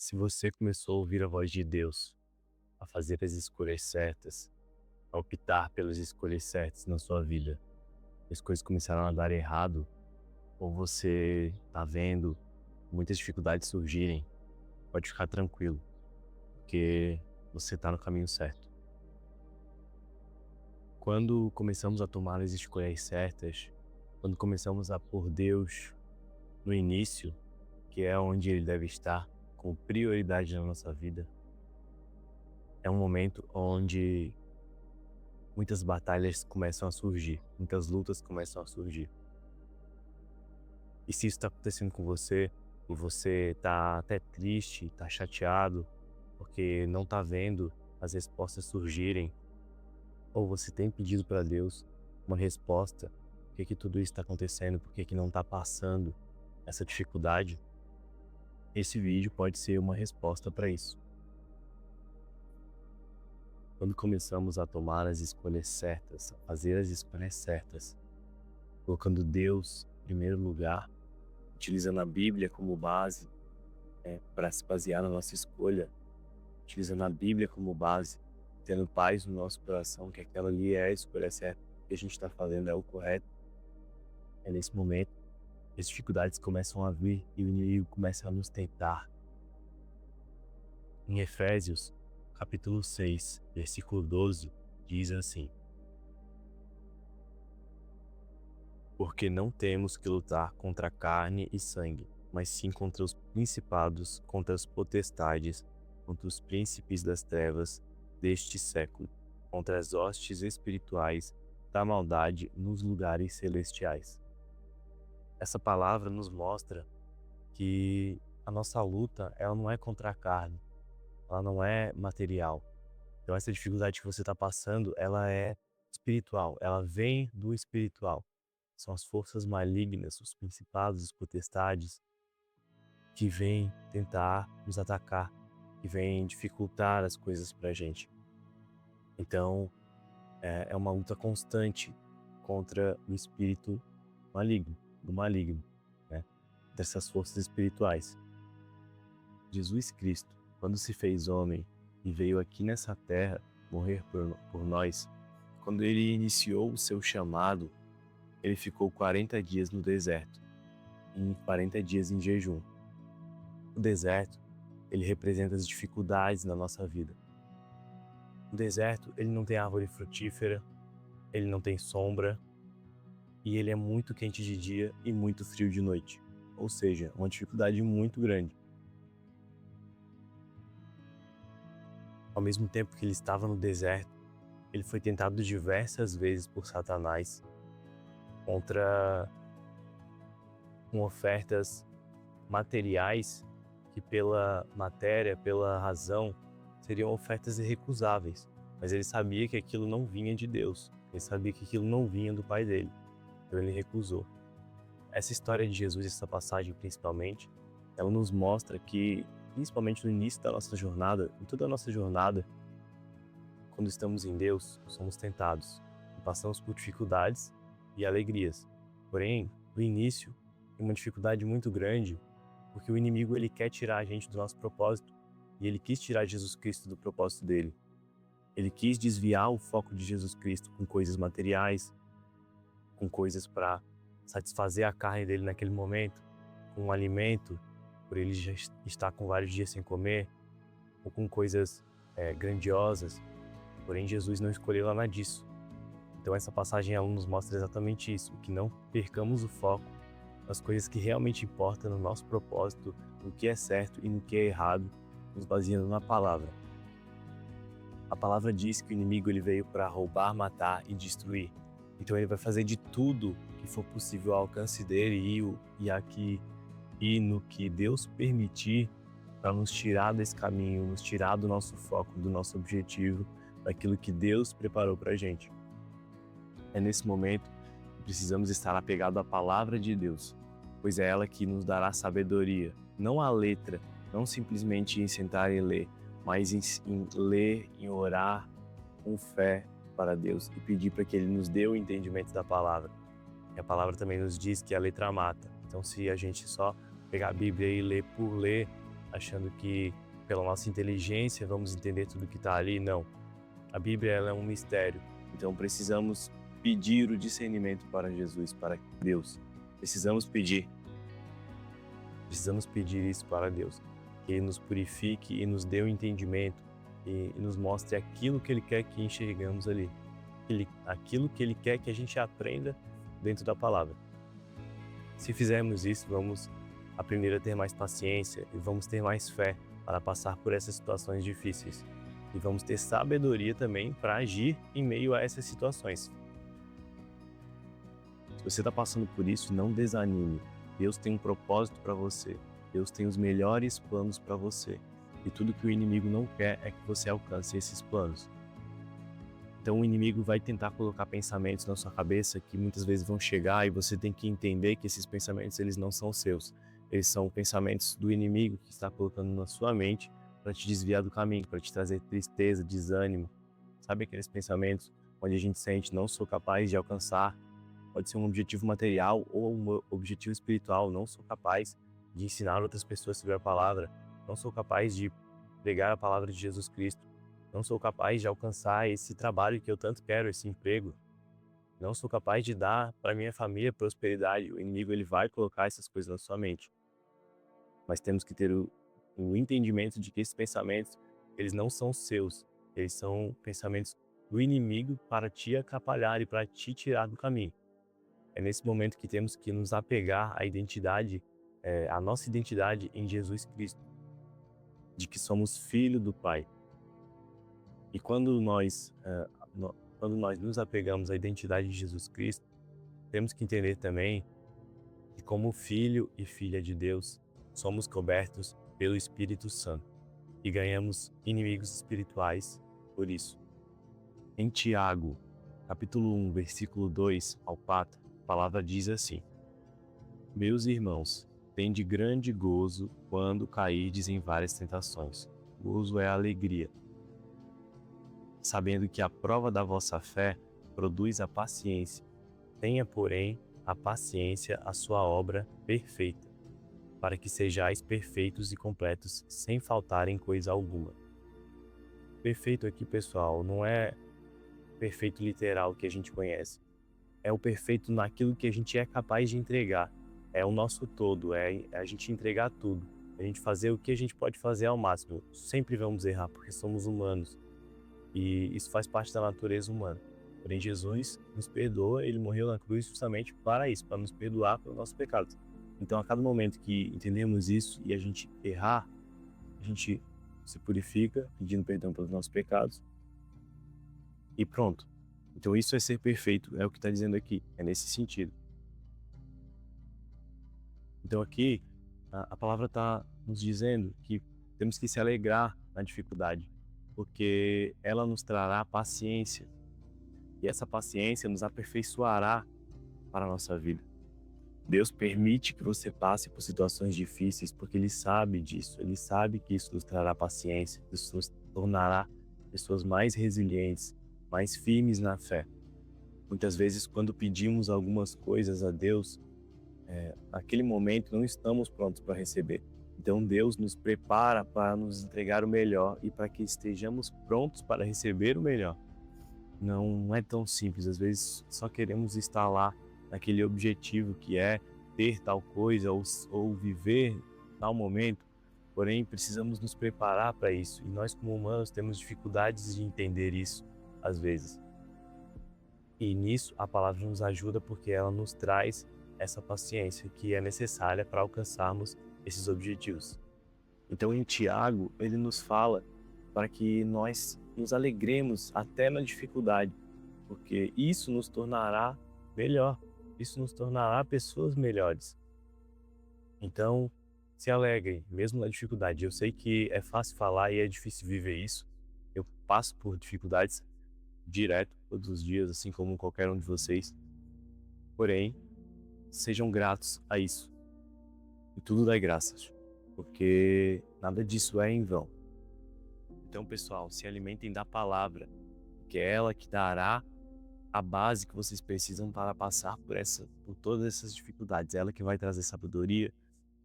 Se você começou a ouvir a voz de Deus, a fazer as escolhas certas, a optar pelas escolhas certas na sua vida, as coisas começaram a dar errado, ou você está vendo muitas dificuldades surgirem, pode ficar tranquilo, porque você está no caminho certo. Quando começamos a tomar as escolhas certas, quando começamos a pôr Deus no início, que é onde Ele deve estar, com prioridade na nossa vida, é um momento onde muitas batalhas começam a surgir, muitas lutas começam a surgir. E se isso está acontecendo com você, e você está até triste, está chateado, porque não está vendo as respostas surgirem, ou você tem pedido para Deus uma resposta, por que tudo isso está acontecendo, por que não está passando essa dificuldade, esse vídeo pode ser uma resposta para isso. Quando começamos a tomar as escolhas certas, a fazer as escolhas certas, colocando Deus em primeiro lugar, utilizando a Bíblia como base, para se basear na nossa escolha, utilizando a Bíblia como base, tendo paz no nosso coração, que aquela ali é a escolha certa, o que a gente está fazendo é o correto. É nesse momento que as dificuldades começam a vir e o inimigo começa a nos tentar. Em Efésios, capítulo 6, versículo 12, diz assim: porque não temos que lutar contra carne e sangue, mas sim contra os principados, contra as potestades, contra os príncipes das trevas deste século, contra as hostes espirituais da maldade nos lugares celestiais. Essa palavra nos mostra que a nossa luta, ela não é contra a carne, ela não é material. Então essa dificuldade que você está passando, ela é espiritual, ela vem do espiritual. São as forças malignas, os principados, as potestades, que vêm tentar nos atacar, que vêm dificultar as coisas pra gente. Então, é uma luta constante contra o espírito maligno, do maligno, né? Dessas forças espirituais. Jesus Cristo, quando se fez homem e veio aqui nessa terra morrer por nós, quando ele iniciou o seu chamado, ele ficou 40 dias no deserto e 40 dias em jejum. O deserto, ele representa as dificuldades na nossa vida. O deserto, ele não tem árvore frutífera, ele não tem sombra e ele é muito quente de dia e muito frio de noite. Ou seja, uma dificuldade muito grande. Ao mesmo tempo que ele estava no deserto, ele foi tentado diversas vezes por Satanás com ofertas materiais que pela matéria, pela razão, seriam ofertas irrecusáveis. Mas ele sabia que aquilo não vinha de Deus. Ele sabia que aquilo não vinha do Pai dele. Então ele recusou. Essa história de Jesus, essa passagem principalmente, ela nos mostra que, principalmente no início da nossa jornada, em toda a nossa jornada, quando estamos em Deus, somos tentados e passamos por dificuldades e alegrias. Porém, no início, tem uma dificuldade muito grande, porque o inimigo ele quer tirar a gente do nosso propósito e ele quis tirar Jesus Cristo do propósito dele. Ele quis desviar o foco de Jesus Cristo com coisas materiais, com coisas para satisfazer a carne dele naquele momento, com um alimento, por ele já estar com vários dias sem comer, ou com coisas grandiosas. Porém, Jesus não escolheu nada disso. Então essa passagem ela nos mostra exatamente isso, que não percamos o foco nas coisas que realmente importam no nosso propósito, no que é certo e no que é errado, nos baseando na palavra. A palavra diz que o inimigo ele veio para roubar, matar e destruir. Então ele vai fazer de tudo que for possível ao alcance dele e no que Deus permitir para nos tirar desse caminho, nos tirar do nosso foco, do nosso objetivo, daquilo que Deus preparou para a gente. É nesse momento que precisamos estar apegados à palavra de Deus, pois é ela que nos dará sabedoria, não a letra, não simplesmente em sentar e ler, mas em ler, em orar com fé para Deus e pedir para que Ele nos dê o entendimento da palavra. E a palavra também nos diz que a letra mata. Então, se a gente só pegar a Bíblia e ler por ler, achando que pela nossa inteligência vamos entender tudo que está ali. Não. A Bíblia ela é um mistério. Então precisamos pedir o discernimento para Jesus, para Deus. Precisamos pedir isso para Deus. Que Ele nos purifique e nos dê o entendimento e nos mostre aquilo que Ele quer que enxergamos ali. Aquilo que Ele quer que a gente aprenda dentro da palavra. Se fizermos isso, vamos aprender a ter mais paciência e vamos ter mais fé para passar por essas situações difíceis. E vamos ter sabedoria também para agir em meio a essas situações. Se você está passando por isso, não desanime. Deus tem um propósito para você. Deus tem os melhores planos para você. E tudo que o inimigo não quer é que você alcance esses planos. Então o inimigo vai tentar colocar pensamentos na sua cabeça que muitas vezes vão chegar e você tem que entender que esses pensamentos eles não são seus. Eles são pensamentos do inimigo que está colocando na sua mente para te desviar do caminho, para te trazer tristeza, desânimo. Sabe aqueles pensamentos onde a gente sente não sou capaz de alcançar? Pode ser um objetivo material ou um objetivo espiritual. Não sou capaz de ensinar outras pessoas sobre a palavra. Não sou capaz de pregar a palavra de Jesus Cristo. Não sou capaz de alcançar esse trabalho que eu tanto quero, esse emprego. Não sou capaz de dar para minha família prosperidade. O inimigo ele vai colocar essas coisas na sua mente. Mas temos que ter o entendimento de que esses pensamentos, eles não são seus. Eles são pensamentos do inimigo para te atrapalhar e para te tirar do caminho. É nesse momento que temos que nos apegar à identidade, à nossa identidade em Jesus Cristo, de que somos filho do Pai. E quando nós nos apegamos à identidade de Jesus Cristo, temos que entender também que como filho e filha de Deus, somos cobertos pelo Espírito Santo e ganhamos inimigos espirituais por isso. Em Tiago, capítulo 1, versículo 2 ao 4, a palavra diz assim: Meus irmãos, tende grande gozo quando cairdes em várias tentações. Gozo é alegria, sabendo que a prova da vossa fé produz a paciência. Tenha, porém, a paciência a sua obra perfeita, para que sejais perfeitos e completos, sem faltar em coisa alguma. Perfeito aqui, pessoal, não é perfeito literal que a gente conhece. É o perfeito naquilo que a gente é capaz de entregar. É o nosso todo, é a gente entregar tudo. A gente fazer o que a gente pode fazer ao máximo. Sempre vamos errar, porque somos humanos. E isso faz parte da natureza humana. Porém, Jesus nos perdoa, Ele morreu na cruz justamente para isso, para nos perdoar pelos nossos pecados. Então, a cada momento que entendemos isso e a gente errar, a gente se purifica, pedindo perdão pelos nossos pecados e pronto. Então, isso é ser perfeito, é o que está dizendo aqui, é nesse sentido. Então, aqui, a palavra está nos dizendo que temos que se alegrar na dificuldade, porque ela nos trará paciência. E essa paciência nos aperfeiçoará para a nossa vida. Deus permite que você passe por situações difíceis porque Ele sabe disso. Ele sabe que isso nos trará paciência, isso nos tornará pessoas mais resilientes, mais firmes na fé. Muitas vezes, quando pedimos algumas coisas a Deus, naquele momento não estamos prontos para receber. Então Deus nos prepara para nos entregar o melhor e para que estejamos prontos para receber o melhor. Não é tão simples, às vezes só queremos estar lá naquele objetivo que é ter tal coisa ou viver tal momento, porém precisamos nos preparar para isso e nós como humanos temos dificuldades de entender isso às vezes. E nisso a palavra nos ajuda porque ela nos traz essa paciência que é necessária para alcançarmos esses objetivos. Então em Tiago ele nos fala para que nós nos alegremos até na dificuldade, porque isso nos tornará melhor, isso nos tornará pessoas melhores. Então, se alegrem, mesmo na dificuldade. Eu sei que é fácil falar e é difícil viver isso. Eu passo por dificuldades direto, todos os dias, assim como qualquer um de vocês. Porém, sejam gratos a isso. E tudo dá graças, porque nada disso é em vão. Então, pessoal, se alimentem da palavra, que é ela que dará a base que vocês precisam para passar por todas essas dificuldades. É ela que vai trazer sabedoria,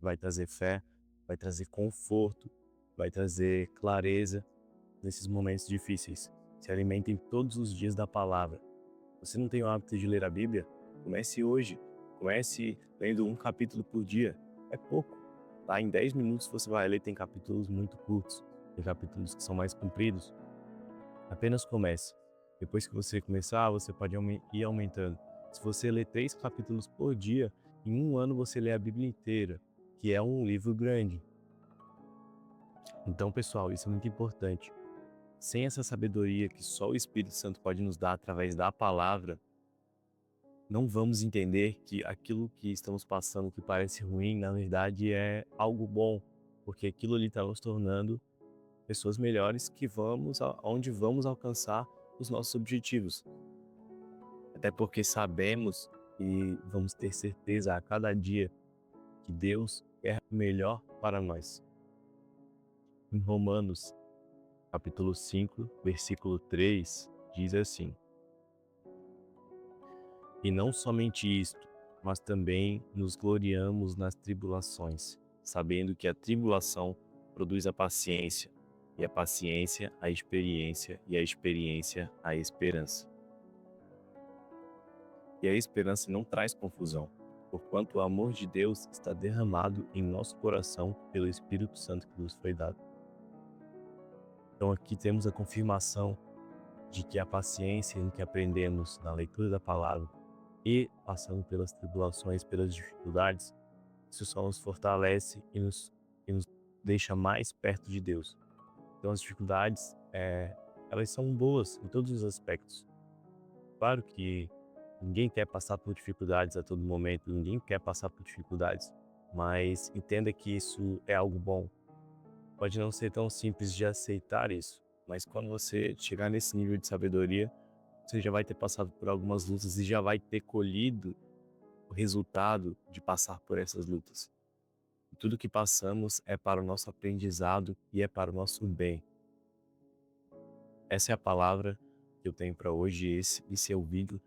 vai trazer fé vai trazer conforto, vai trazer clareza nesses momentos difíceis. Se alimentem todos os dias da palavra. Você não tem o hábito de ler a Bíblia? Comece hoje. Comece lendo um capítulo por dia. É pouco. Tá? Em 10 minutos você vai ler, tem capítulos muito curtos, tem capítulos que são mais compridos. Apenas comece. Depois que você começar, você pode ir aumentando. Se você ler 3 capítulos por dia, em um ano você lê a Bíblia inteira, que é um livro grande. Então, pessoal, isso é muito importante. Sem essa sabedoria que só o Espírito Santo pode nos dar através da palavra, não vamos entender que aquilo que estamos passando que parece ruim, na verdade é algo bom, porque aquilo ali está nos tornando pessoas melhores que onde vamos alcançar os nossos objetivos. Até porque sabemos e vamos ter certeza a cada dia que Deus quer o melhor para nós. Em Romanos, capítulo 5, versículo 3, diz assim: E não somente isto, mas também nos gloriamos nas tribulações, sabendo que a tribulação produz a paciência, e a paciência a experiência, e a experiência a esperança. E a esperança não traz confusão, porquanto o amor de Deus está derramado em nosso coração pelo Espírito Santo que nos foi dado. Então aqui temos a confirmação de que a paciência em que aprendemos na leitura da palavra e passando pelas tribulações, pelas dificuldades, isso só nos fortalece e nos deixa mais perto de Deus. Então as dificuldades, elas são boas em todos os aspectos. Claro que ninguém quer passar por dificuldades a todo momento, ninguém quer passar por dificuldades, mas entenda que isso é algo bom. Pode não ser tão simples de aceitar isso, mas quando você chegar nesse nível de sabedoria, você já vai ter passado por algumas lutas e já vai ter colhido o resultado de passar por essas lutas. E tudo que passamos é para o nosso aprendizado e é para o nosso bem. Essa é a palavra que eu tenho para hoje, esse é o vídeo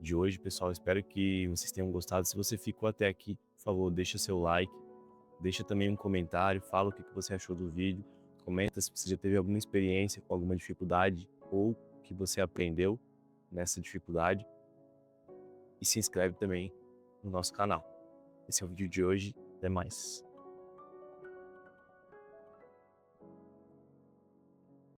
de hoje, pessoal. Espero que vocês tenham gostado. Se você ficou até aqui, por favor, deixa seu like, deixa também um comentário, fala o que você achou do vídeo, comenta se você já teve alguma experiência com alguma dificuldade ou que você aprendeu nessa dificuldade e se inscreve também no nosso canal. Esse é o vídeo de hoje, até mais.